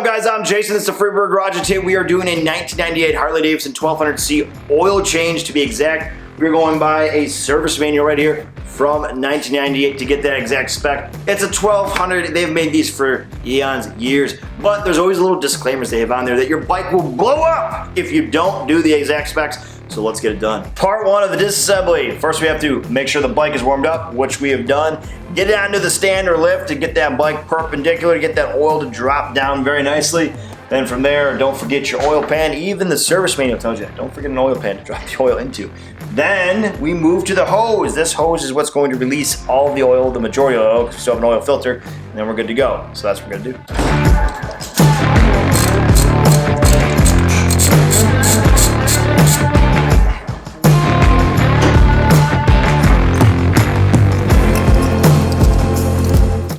up, guys? I'm Jason. This is the Freeburg Garage, and today we are doing a 1998 Harley Davidson 1200C oil change. To be exact, we're going by a service manual right here from 1998 to get that exact spec. It's a 1200. They've made these for eons, years, but there's always little disclaimers they have on there that your bike will blow up if you don't do the exact specs. So let's get it done. Part one of the disassembly. First, we have to make sure the bike is warmed up, which we have done. Get it onto the stand or lift to get that bike perpendicular, to get that oil to drop down very nicely. Then from there, don't forget your oil pan. Even the service manual tells you that. Don't forget an oil pan to drop the oil into. Then we move to the hose. This hose is what's going to release all of the oil, the majority of the oil, because we still have an oil filter, and then we're good to go. So that's what we're gonna do.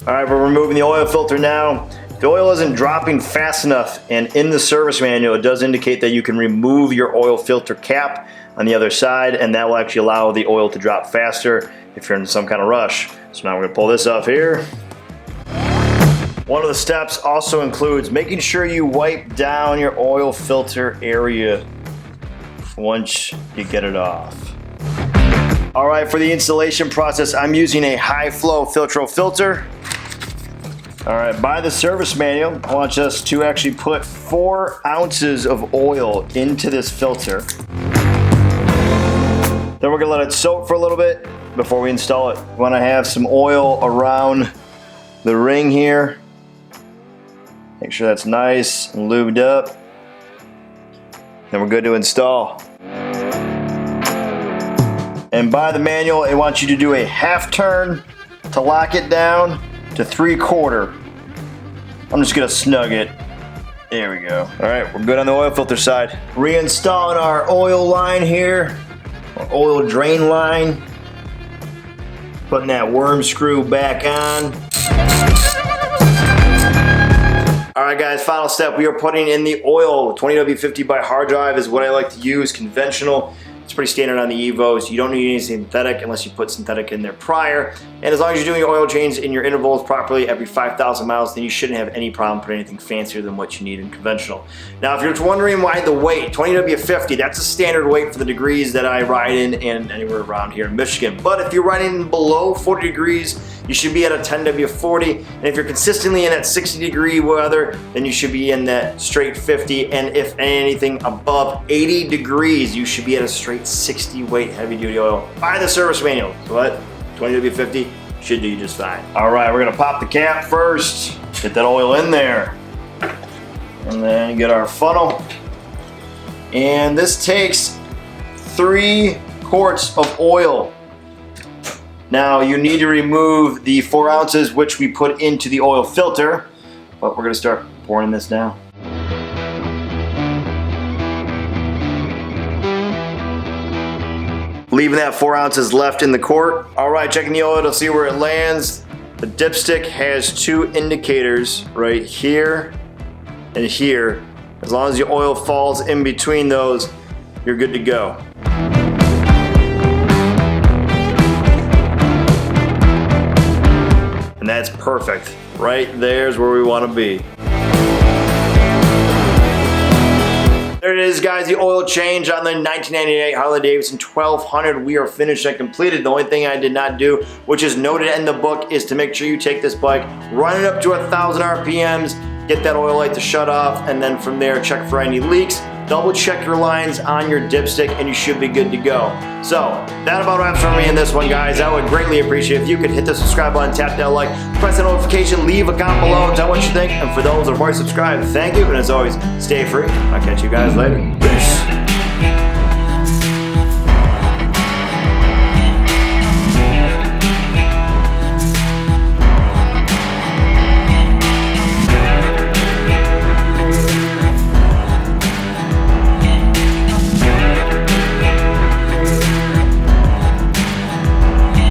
Alright, we're removing the oil filter now. The oil isn't dropping fast enough, and in the service manual it does indicate that you can remove your oil filter cap on the other side, and that will actually allow the oil to drop faster if you're in some kind of rush. So now we're going to pull this off here. One of the steps also includes making sure you wipe down your oil filter area once you get it off. Alright, for the installation process, I'm using a high flow Filtro filter. Alright, by the service manual, I want us to actually put 4 ounces of oil into this filter. Then we're going to let it soak for a little bit before we install it. We want to have some oil around the ring here. Make sure that's nice and lubed up. Then we're good to install. And by the manual, it wants you to do a half turn to lock it down to 3/4. I'm just gonna snug it. There we go. All right, we're good on the oil filter side. Reinstalling our oil line here, our oil drain line. Putting that worm screw back on. All right, guys, final step. We are putting in the oil. 20W50 by hard drive is what I like to use, conventional. It's pretty standard on the Evos. You don't need any synthetic unless you put synthetic in there prior. And as long as you're doing your oil change in your intervals properly every 5,000 miles, then you shouldn't have any problem putting anything fancier than what you need in conventional. Now, if you're wondering why the weight, 20W50, that's a standard weight for the degrees that I ride in and anywhere around here in Michigan. But if you're riding below 40 degrees, you should be at a 10W40. And if you're consistently in that 60-degree weather, then you should be in that straight 50. And if anything above 80 degrees, you should be at a straight 60 weight heavy duty oil by the service manual. So what? 20W50 should do you just fine. All right, we're gonna pop the cap first, get that oil in there, and then get our funnel. And this takes 3 quarts of oil. Now you need to remove the 4 ounces which we put into the oil filter, but we're gonna start pouring this down. Leaving that 4 ounces left in the quart. All right, checking the oil to see where it lands. The dipstick has 2 indicators right here and here. As long as the oil falls in between those, you're good to go. And that's perfect. Right there's where we want to be. There it is, guys, the oil change on the 1998 Harley Davidson 1200. We are finished and completed. The only thing I did not do, which is noted in the book, is to make sure you take this bike, run it up to 1,000 RPMs, get that oil light to shut off, and then from there check for any leaks. Double check your lines on your dipstick and you should be good to go. So that about wraps for me in this one, guys. I would greatly appreciate if you could hit the subscribe button, tap that like, press the notification, leave a comment below, tell what you think. And for those that are already subscribed, thank you. And as always, stay free. I'll catch you guys later. Peace.